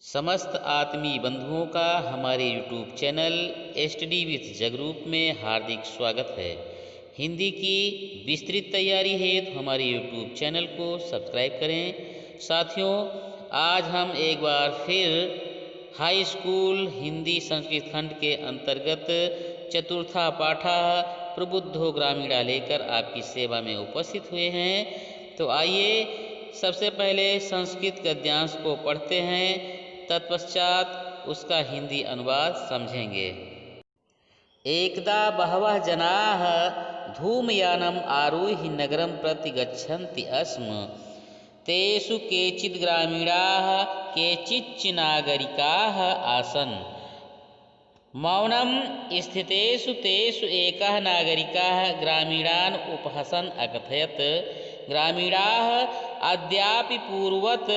समस्त आत्मीय बंधुओं का हमारे YouTube channel study with Jagroop में हार्दिक स्वागत है। हिंदी की विस्तृत तैयारी हेतु हमारे YouTube चैनल को सब्सक्राइब करें। साथियों, आज हम एक बार फिर हाई स्कूल हिंदी संस्कृत खंड के अंतर्गत चतुर्था पाठा प्रबुद्धो ग्रामीणा लेकर आपकी सेवा में उपस्थित हुए हैं। तो आइए सबसे पहले संस्कृत गद्यांश को पढ़ते हैं, तत्पश्चात उसका हिंदी अनुवाद समझेंगे। एकदा बहवः जनाः धूमयानम् आरुह्य नगरं प्रति गच्छन्ति स्म। तेषु केचित् ग्रामीणाः केचिच्च नागरिकाः आसन्। मौनं स्थितेषु तेषु एकः नागरिकः ग्रामीणान् उपहसन् अकथयत्, ग्रामीणाः अद्यापि पूर्ववत्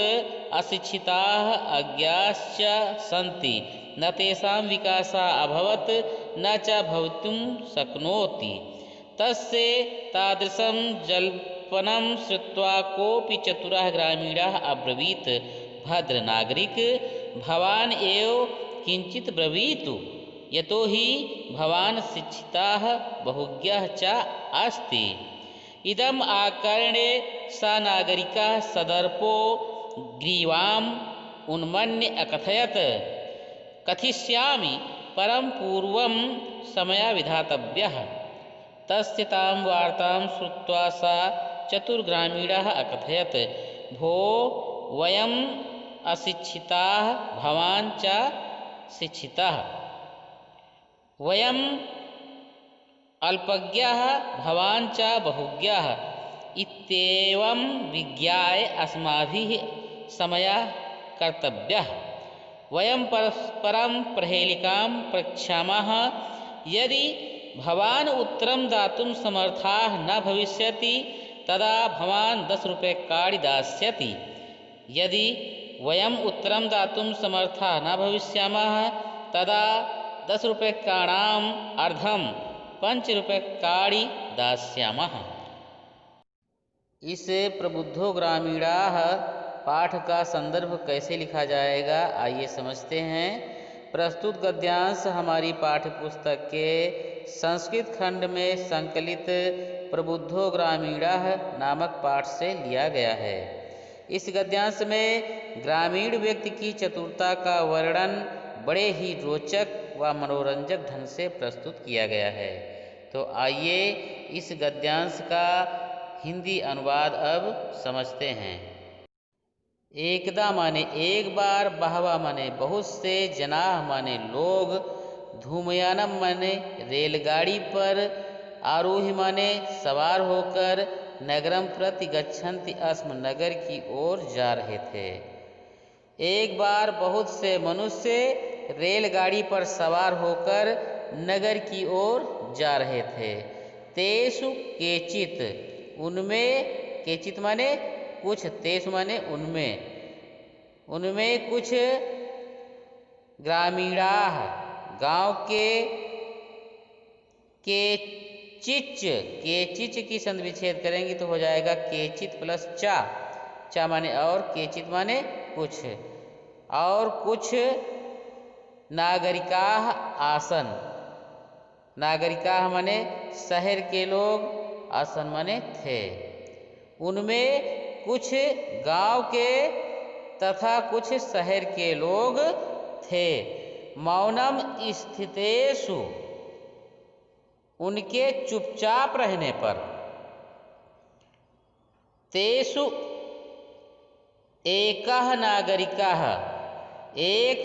अशिक्षिताः अज्ञाश्च सन्ति, न तेषां विकासः अभवत् न च भवितुं शक्नोति। तस्य तादृशं जल्पनं श्रुत्वा कोऽपि चतुरः ग्रामीणः अब्रवीत्, भद्रनागरिक, भवान् एव किञ्चित् ब्रवीतु, यतो हि भवान् शिक्षितः बहुज्ञः च अस्ति। इदम् आकर्ण्य स नागरिकः सदर्पो ग्रीवाम् उन्मन्य अकथयत्, कथिष्यामि, परं पूर्वं समयः विधातव्यः। तस्य तां वार्तां श्रुत्वा स चतुर्ग्रामीणः अकथयत्, भो वयम् अशिक्षिताः, भवान् च शिक्षितः, वयम् अल्पज्ञः, भवान् च बहुज्ञः, इत्येवं विज्ञाय अस्माभिः समयः कर्तव्यः। वयं परस्परं प्रहेलिकां पृच्छामः, यदि भवान् उत्तरं दातुं समर्थः न भविष्यति तदा भवान् 10 रूप्यकाणि दास्यति। यदि वयम् उत्तरं दातुं समर्थः न भविष्यामः तदा 10 रूप्यकाणाम् अर्धं 5 रूप्यकाणि दास्यामः। इस प्रबुद्धो ग्रामीणाः पाठ का संदर्भ कैसे लिखा जाएगा, आइए समझते हैं। प्रस्तुत गद्यांश हमारी पाठ्य पुस्तक के संस्कृत खंड में संकलित प्रबुद्धो ग्रामीणाः नामक पाठ से लिया गया है। इस गद्यांश में ग्रामीण व्यक्ति की चतुरता का वर्णन बड़े ही रोचक व मनोरंजक ढंग से प्रस्तुत किया गया है। तो आइए इस गद्यांश का हिंदी अनुवाद अब समझते हैं। एकदा माने एक बार, बहवा माने बहुत से, जनाः माने लोग, धूमयानम माने रेलगाड़ी पर, आरोही माने सवार होकर, नगरम प्रति गच्छन्ति अस्म नगर की ओर जा रहे थे। एक बार बहुत से मनुष्य रेलगाड़ी पर सवार होकर नगर की ओर जा रहे थे। तेषु केचित, उनमें, केचित माने कुछ, तेषु माने उनमें, उनमें कुछ, ग्रामीणाः गांव के, केचिच, केचिच की संधि विच्छेद करेंगे तो हो जाएगा केचित प्लस चा, चा माने और, केचित माने कुछ, और कुछ नागरिकाः आसन, नागरिकाः माने शहर के लोग, आसन माने थे। उनमें कुछ गांव के तथा कुछ शहर के लोग थे। मौनम स्थितेषु, उनके चुपचाप रहने पर, तेषु एकः नागरिकः, एक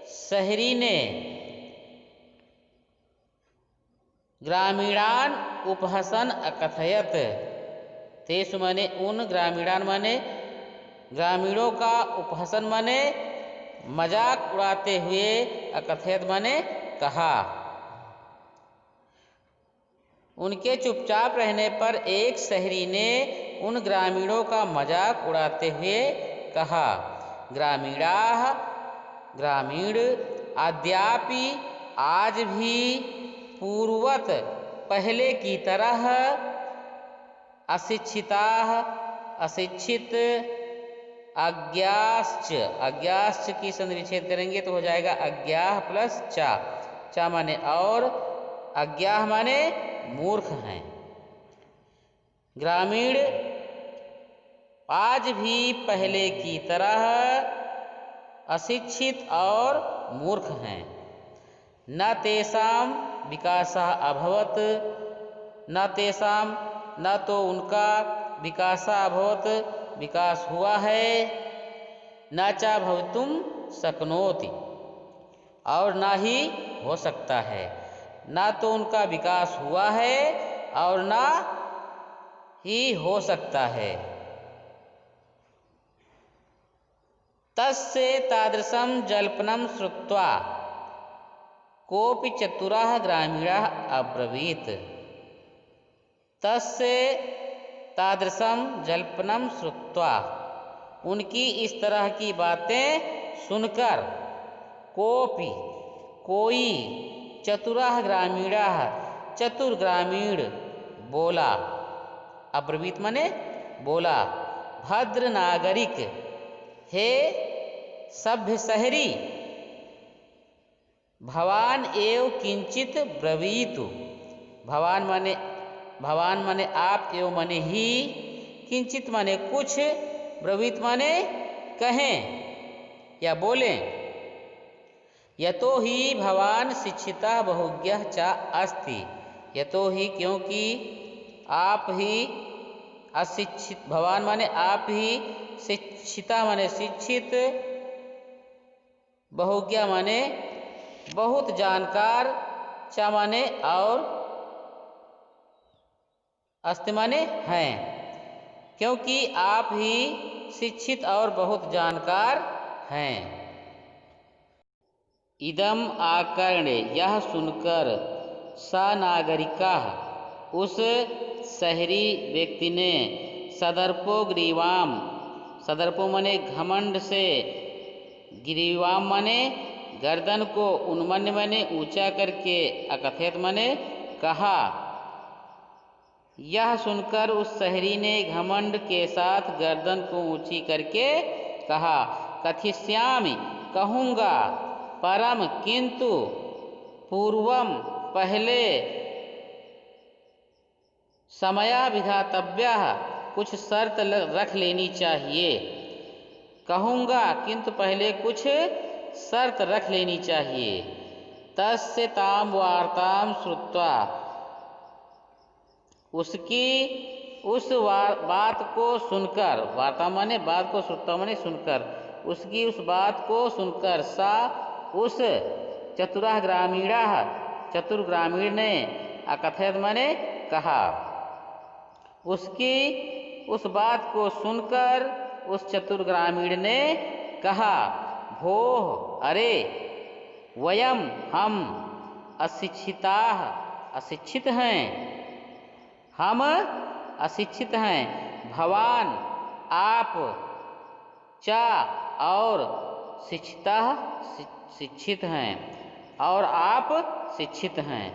शहरी ने, ग्रामीणान उपहसन अकथयत, तेषु माने उन, ग्रामीणान माने ग्रामीणों का, उपहसन माने मजाक उड़ाते हुए, अकथयत माने कहा। उनके चुपचाप रहने पर एक शहरी ने उन ग्रामीणों का मजाक उड़ाते हुए कहा, ग्रामीणाः ग्रामीण, अद्यापि आज भी, पूर्ववत पहले की तरह, अशिक्षिताः अशिक्षित, अज्ञाश्च, अज्ञाश्च की संधि विच्छेद करेंगे तो हो जाएगा अज्ञाह प्लस चा, चा माने और, अज्ञाह माने मूर्ख हैं। ग्रामीण आज भी पहले की तरह अशिक्षित और मूर्ख हैं। न तेषां विकासः अभवत्, न तेषां, न तो उनका, विकासः अभवत्, विकास हुआ है, न च भवितुं शक्नोति, और ना ही हो सकता है। ना तो उनका विकास हुआ है और ना ही हो सकता है। तस्य तादृशं जल्पनं श्रुत्वा कोऽपि चतुरः ग्रामीणः अब्रवीत्। तस्य तादृशं जल्पनं श्रुत्वा, उनकी इस तरह की बातें सुनकर, कोऽपि कोई, चतुरः ग्रामीणः चतुर ग्रामीण बोला, अब्रवीत माने बोला, भद्र नागरिक हे सभ्य शहरी, भवान एव किंचित ब्रवीतु, भवान माने आप, एव माने ही, किंचित माने कुछ, ब्रवीत माने कहें या बोलें। यतो ही भवान शिक्षितः बहुज्ञः च अस्ति, यतो ही क्योंकि आप ही अशिक्षित, भवान माने आप ही, शिक्षिता माने शिक्षित, बहुज्ञ माने बहुत जानकार, च माने और, अस्ति माने हैं, क्योंकि आप ही शिक्षित और बहुत जानकार हैं। इदम आकर्ण्य, यह सुनकर, स नागरिकः, उस शहरी व्यक्ति ने, सदर्पो ग्रीवाम, सदर्पो माने घमंड से, ग्रीवाम माने गर्दन को, उन्मन्य माने ऊंचा करके, अकथयत माने कहा। यह सुनकर उस शहरी ने घमंड के साथ गर्दन को ऊंची करके कहा, कथिष्यामि, कहूँगा, परम किंतु, पूर्वम पहले, समया विधातव्यः, कुछ शर्त रख लेनी चाहिए। कहूँगा किंतु पहले कुछ शर्त रख लेनी चाहिए। तस्य ताम वार्ताम श्रुत्वा, उसकी उस बात को सुनकर, वार्ता माने बात को, श्रुत्वा माने सुनकर, उसकी उस बात को सुनकर, सा उस, चतुरः ग्रामीणः चतुर ग्रामीण ने, अकथयत माने कहा, उसकी उस बात को सुनकर उस चतुर ग्रामीण ने कहा, भोः, अरे, वयम हम, अशिक्षिताः अशिक्षित हैं, हम अशिक्षित हैं, भवान आप, च और, शिक्षितः शिक्षित हैं, और आप शिक्षित हैं।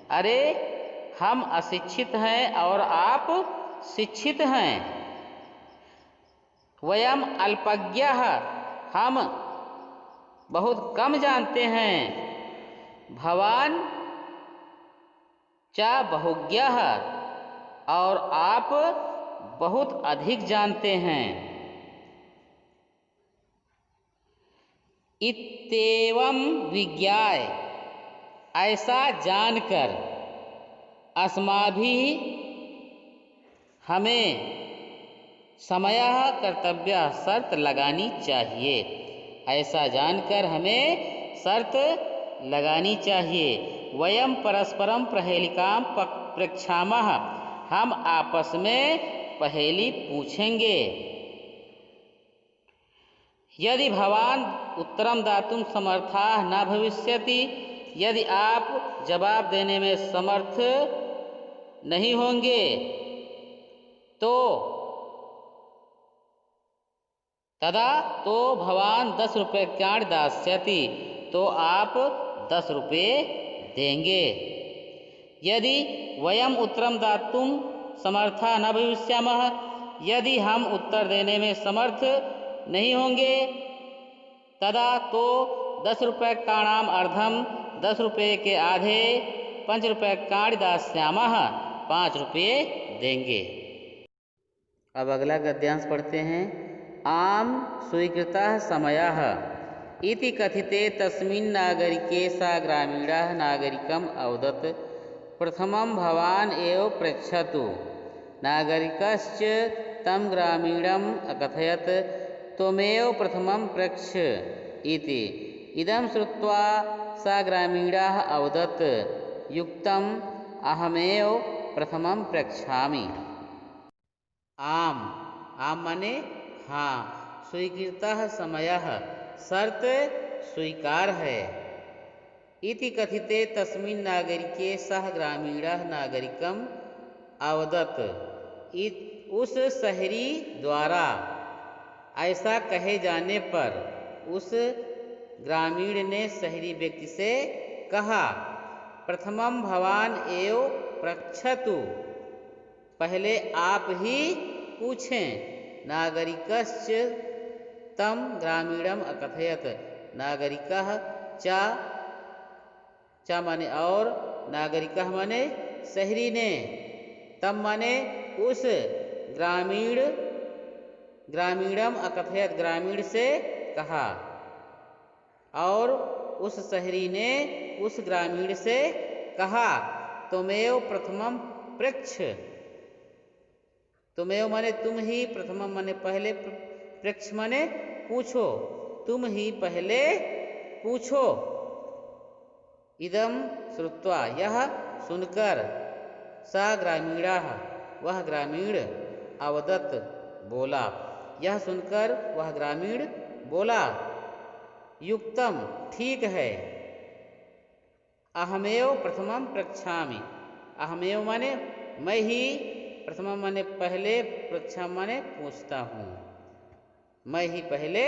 अरे, हम अशिक्षित हैं और आप शिक्षित हैं। वयम अल्पज्ञः, हम बहुत कम जानते हैं, भवान च बहुज्ञः, और आप बहुत अधिक जानते हैं। इत्येवं विज्ञाय, ऐसा जानकर, अस्माभिः हमें, समयः कर्तव्य, शर्त लगानी चाहिए, ऐसा जानकर हमें शर्त लगानी चाहिए। वयम परस्परम प्रहेलिकाम पृच्छामः, हम आपस में पहेली पूछेंगे। यदि भवान उत्तरम दातुं समर्थाः न भविष्यति, यदि आप जवाब देने में समर्थ नहीं होंगे तो, तदा तो भवान 10 रूप्यकाणि दास्यति, तो आप 10 रुपये देंगे। यदि वयम उत्तरम दातुं समर्था न भविष्यामः, यदि हम उत्तर देने में समर्थ नहीं होंगे। तदा तो 10 रुपये काणाम अर्धम, 10 रुपये के आधे 5 रुपये काणि दास्यामः, 5 रुपये देंगे। अब अगला गद्यांश पढ़ते हैं। आम स्वीकृतः समयः इति कथिते तस्मिन् नागरिके सा ग्रामीणः नागरिकम् अवदत्, प्रथमं भवान् एव पृच्छतु। नागरिकश्च तं ग्रामीणम् अकथयत्, त्वमेव प्रथमं पृच्छ इति। इदं श्रुत्वा सा ग्रामीणः अवदत्, युक्तम्, अहमेव प्रथमं पृच्छामि। आम, आम माने हाँ, स्वीकृतः समयः, शर्त स्वीकार है। इति कथिते तस्मिन् नागरिके सह ग्रामीणः नागरिकम् अवदत्, उस शहरी द्वारा ऐसा कहे जाने पर उस ग्रामीण ने शहरी व्यक्ति से कहा, प्रथमं भवान एव पृच्छतु, पहले आप ही पूछें। नागरिकश्च तं ग्रामीणम् अकथयत्, नागरिकः चा माने और, नागरिकः माने शहरी ने, तम माने उस ग्रामीणम अकथयत ग्रामीण से कहा, और उस शहरी ने उस ग्रामीण से कहा, तुमेव प्रथमम पृच्छ, तुमेव माने तुम ही, प्रथमम माने पहले, पृच्छ माने पूछो, तुम ही पहले पूछो। इदम श्रुत्वा यह सुनकर, सा ग्रामीणः वह ग्रामीण, अवदत् बोला, यह सुनकर वह ग्रामीण बोला, युक्तम ठीक है, अहमेव प्रथमं पृच्छामि। अहमेव माने मैं ही, प्रथमम माने पहले, पृच्छामि माने पूछता हूँ, मैं ही पहले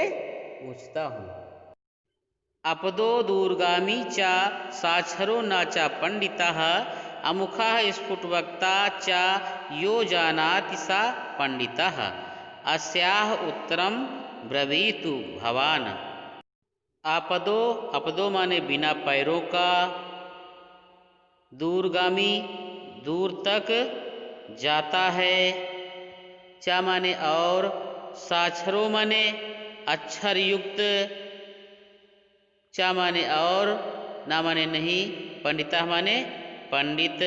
पूछता हूँ। अपदो दूरगामी चा साक्षरो न चा पंडितः, अमुखः स्फुटवक्ता चा यो जानाति सा पंडितः, अस्याः उत्तरं ब्रवीतु भवान्। आपदो, अपदो माने बिना पैरों का, दूरगामी दूर तक जाता है, चा माने और, साक्षरो माने अक्षर युक्त, चा माने और, ना माने नहीं, पंडिता माने पंडित,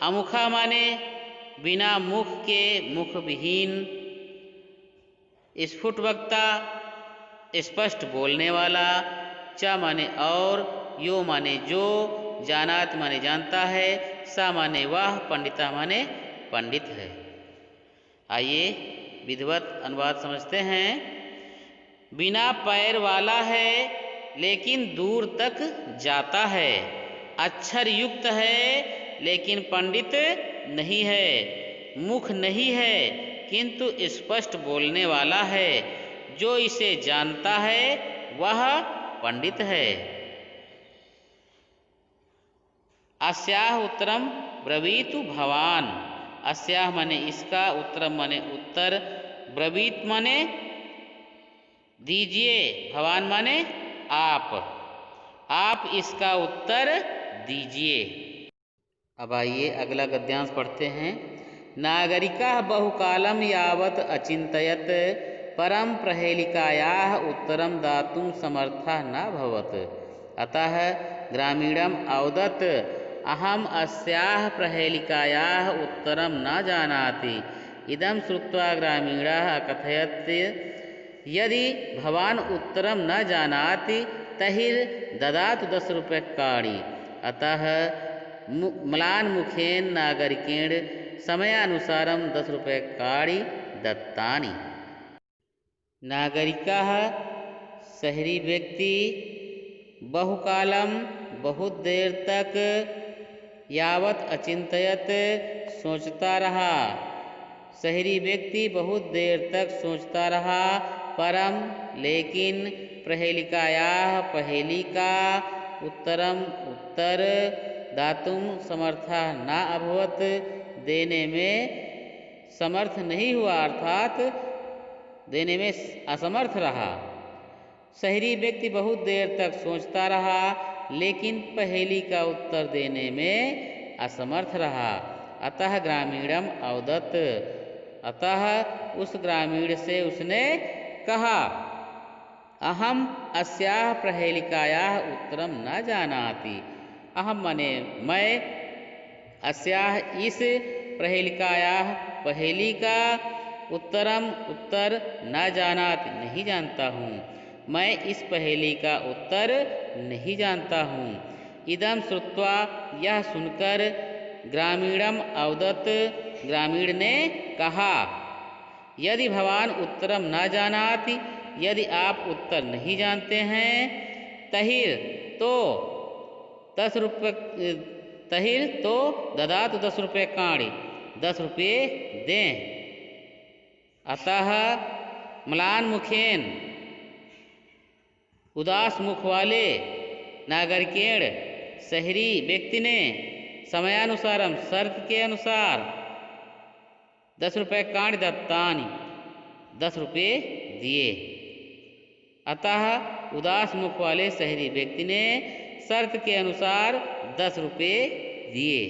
अमुखा माने बिना मुख के, मुख विहीन, स्फुट वक्ता स्पष्ट बोलने वाला, चा माने और, यो माने जो, जानात माने जानता है, सा माने वह, पंडिता माने पंडित है। आइए विधिवत अनुवाद समझते हैं। बिना पैर वाला है लेकिन दूर तक जाता है, अक्षर युक्त है लेकिन पंडित नहीं है, मुख नहीं है किंतु स्पष्ट बोलने वाला है, जो इसे जानता है वह पंडित है। अस्याः उत्तरम ब्रवीतु भवान, अस्याः माने इसका, उत्तरम माने उत्तर, ब्रवीत माने दीजिए, भवान माने आप इसका उत्तर दीजिए। अब आइए अगला गद्यांश पढ़ते हैं। नागरिकः बहुकालं यावत् अचिन्तयत्, परं प्रहेलिकायाः उत्तरं दातुं समर्थः नाभवत्, अतः ग्रामीणम् अवदत्, अहम् अस्याः प्रहेलिकायाः उत्तरं न जानाति। इदं श्रुत्वा ग्रामीणः अकथयत्, यदि भवान् उत्तरं न जानाति तर्हि ददातु 10 रूप्यकाणि। अतः म्लानमुखेन नागरिकेण समयानुसारं 10 रूप्यकाणि दत्तानि। नागरिकः शहरी व्यक्ति, बहुकालम बहुत देर तक, यावत अचिंतयत सोचता रहा, शहरी व्यक्ति बहुत देर तक सोचता रहा, परम लेकिन, प्रहेलिकायाः पहेली का, उत्तरम उत्तर, दातुम समर्था न अभवत देने में समर्थ नहीं हुआ, अर्थात देने में असमर्थ रहा। शहरी व्यक्ति बहुत देर तक सोचता रहा, लेकिन पहेली का उत्तर देने में असमर्थ रहा। अतः ग्रामीणम अवदत्, अतः उस ग्रामीण से उसने कहा, अहम अस्याः प्रहेलिकायाः उत्तरम न जानाति। अहम मने मैं, अस्याः इस प्रहेलिकायाः पहेली का उत्तरम उत्तर न जानाति नहीं जानता हूँ। मैं इस पहेली का उत्तर नहीं जानता हूँ। इदम श्रुत्वा यह सुनकर ग्रामीणम अवदत्, ग्रामीण ने कहा, यदि भवान उत्तरम न जानाति, यदि आप उत्तर नहीं जानते हैं, तहिर तो ददातु 10 रुपये काणि, 10 रुपये दें। अतः म्लान मुखेन, उदास मुख वाले नागरिकेण, शहरी व्यक्ति ने समयानुसारम, शर्त के अनुसार 10 रुपये काणि दत्तानि, 10 रुपये दिए। अतः उदास मुख वाले शहरी व्यक्ति ने शर्त के अनुसार 10 रुपये दिए।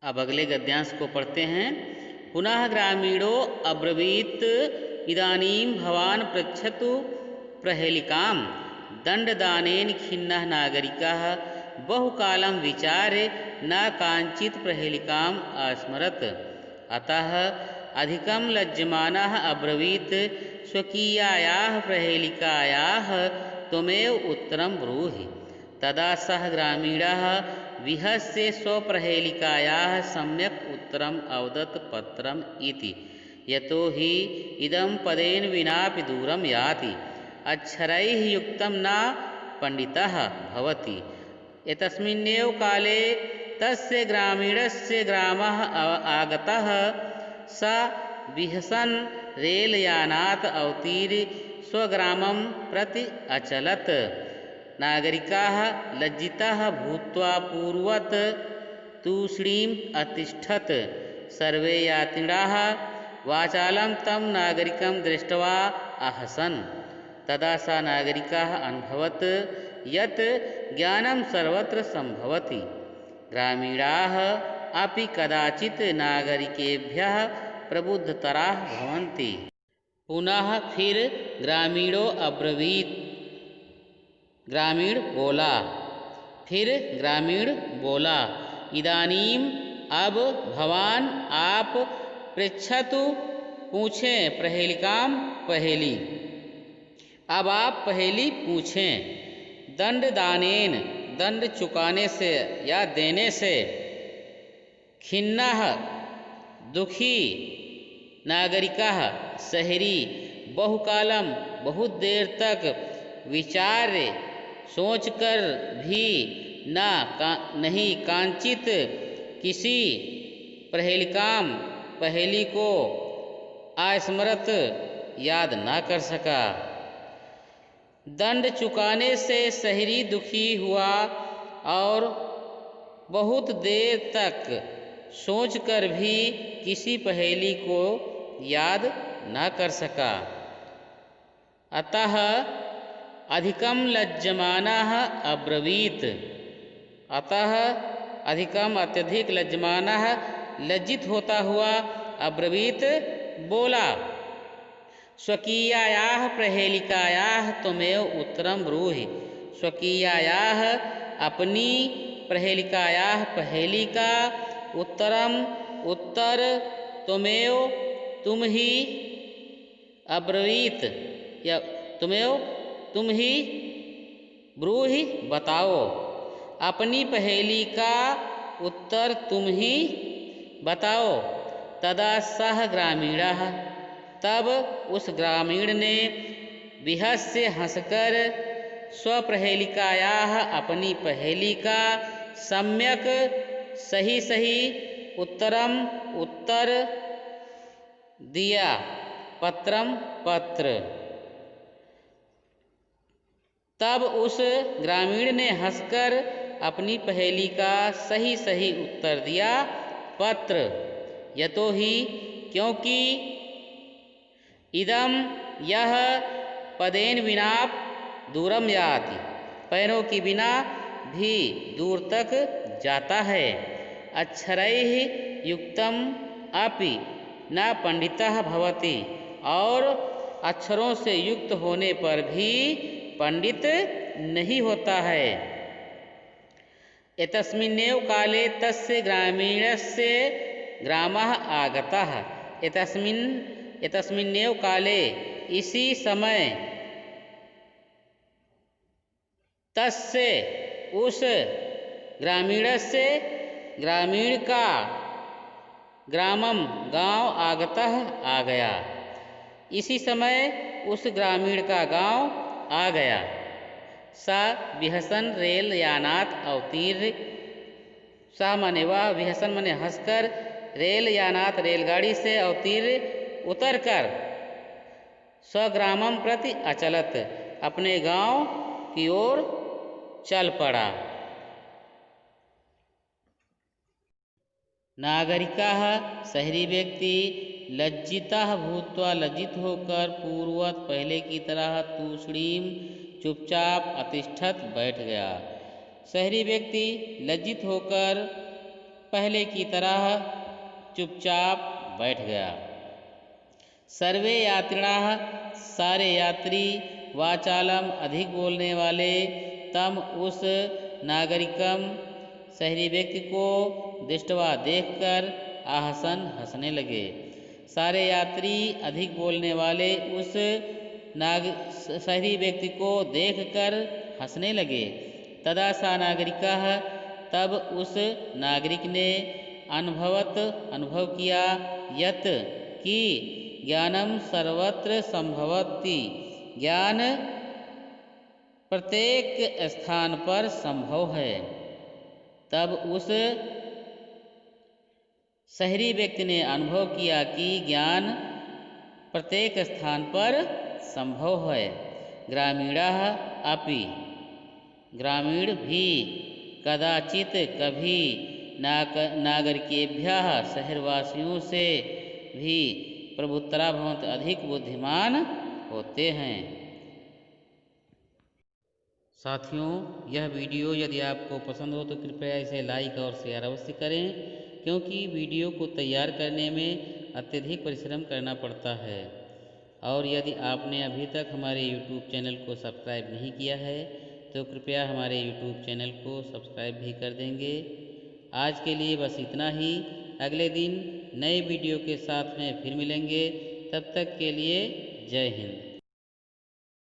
अब अगले गद्यांश को पढ़ते हैं। पुनः ग्रामीणो अब्रवीत, इदानीं भवान पृच्छतु प्रहेलिकां। दंडदानेन खिन्नः नागरिकः बहुकालं विचार्य न काञ्चित् प्रहेलिकाम् अस्मरत्। अतः अधिकं लज्जमानः अब्रवीत्, स्वकीयायाः प्रहेलिकायाः त्वमेव उत्तरं ब्रूहि। तदा सः ग्रामीणः विहस्य स्वप्रहेलिकायाः सम्यक् उत्तरम् अवदत् पत्रम् इति। यतो हि इदं पदेन विनापि दूरं याति, अक्षरैः युक्तं न पण्डितः भवति। एतस्मिन्नेव काले तस्य ग्रामीणस्य ग्रामः आगतः। स विहसन् रेलयानात् अवतीर्य स्वग्रामं प्रति अचलत्। नागरिकाः लज्जिताः भूत्वा पूर्ववत् तूष्णीम् अतिष्ठत्। सर्वे यात्रिणाः वाचालं तं नागरिकं दृष्ट्वा अहसन्। तदा सा नागरिकाः अनुभवत् यत् ज्ञानं सर्वत्र सम्भवति। ग्रामीणाः अपि कदाचित् नागरिकेभ्यः प्रबुद्धतराः भवन्ति। पुनः फिर ग्रामीणो अब्रवीत, ग्रामीण बोला। फिर ग्रामीण बोला, इदानीं अब भवान आप पृच्छतु पूछें प्रहेलिकां पहेली। अब आप पहेली पूछें। दंड दानेन, दंड चुकाने से या देने से, खिन्नः दुखी, नागरिकः शहरी, बहुकालम बहुत देर तक, विचार्य सोचकर भी, नहीं कांचित किसी, प्रहेलिकाम पहेली को, अस्मरत याद न कर सका। दंड चुकाने से शहरी दुखी हुआ और बहुत देर तक सोचकर भी किसी पहेली को याद न कर सका। अतः अधिकम लज्जमानः अब्रवीत, अतः अधिकम अत्यधिक लज्जमानः लज्जित होता हुआ, अब्रवीत बोला, स्वकीयायाः प्रहेलिकायाः त्वमेव उत्तरं ब्रूहि। स्वकीयायाः अपनी प्रहेलिकायाः पहेली का उत्तरम उत्तर त्वमेव तुम ही, अब्रवीत या त्वमेव तुम ही, ब्रूहि बताओ। अपनी पहेली का उत्तर तुम ही बताओ। तदा सह ग्रामीणः, तब उस ग्रामीण ने विहस्य हंसकर स्वप्रहेलिकायाः अपनी पहेली का सम्यक सही सही उत्तरम उत्तर दिया, पत्रम पत्र। तब उस ग्रामीण ने हंसकर अपनी पहेली का सही सही उत्तर दिया, पत्र। यतो ही क्योंकि इदम यह पदेन विना दूरम याति, पैरों की बिना भी दूर तक जाता है। अक्षरैः युक्तम अपि न पंडितः भवति, और अक्षरों से युक्त होने पर भी पंडित नहीं होता है। एतस्मिन्नेव काले तस्य ग्रामीणस्य ग्रामः आगतः। एतस्मिन्नेव काले, इसी समय, तस्य उस, ग्रामीणस्य ग्रामीण का, ग्रामम गांव, आगतः आ गया, इसी समय उस ग्रामीण का गांव आ गया। सा विहसन रेल यानात अवतीर्य, सा माने वह, विहसन माने हंसकर, रेल यानात रेलगाड़ी से, अवतीर्य उतरकर, स्वग्रामम प्रति अचलत, अपने गांव की ओर चल पड़ा। नागरिकाः, शहरी व्यक्ति, लज्जितः भूत्वा, लज्जित होकर, पूर्ववत्, पहले की तरह, तूष्णीम, चुपचाप, अतिष्ठत, बैठ गया। शहरी व्यक्ति लज्जित होकर पहले की तरह चुपचाप बैठ गया। सर्वे यात्रिणाः, सारे यात्री, वाचालम, अधिक बोलने वाले, तम, उस, नागरिकम, शहरी व्यक्ति को, दृष्टवा, देखकर, आहसन, हंसने लगे। सारे यात्री, अधिक बोलने वाले, उस शहरी व्यक्ति को देखकर हंसने लगे। तदा सा नागरिकः, तब उस नागरिक ने, अनुभव किया, यत, कि, ज्ञानम सर्वत्र संभवति, ज्ञान प्रत्येक स्थान पर संभव है। तब उस शहरी व्यक्ति ने अनुभव किया कि ज्ञान प्रत्येक स्थान पर संभव है। ग्रामीणाः अपि, ग्रामीण भी, कदाचित, कभी, नागरिकेभ्यः, शहरवासियों से भी, प्रभुत्तरा भवन्ति, अधिक बुद्धिमान होते हैं। साथियों, यह वीडियो यदि आपको पसंद हो तो कृपया इसे लाइक और शेयर अवश्य करें, क्योंकि वीडियो को तैयार करने में अत्यधिक परिश्रम करना पड़ता है। और यदि आपने अभी तक हमारे YouTube चैनल को सब्सक्राइब नहीं किया है तो कृपया हमारे YouTube चैनल को सब्सक्राइब भी कर देंगे। आज के लिए बस इतना ही। अगले दिन नए वीडियो के साथ में फिर मिलेंगे। तब तक के लिए जय हिंद।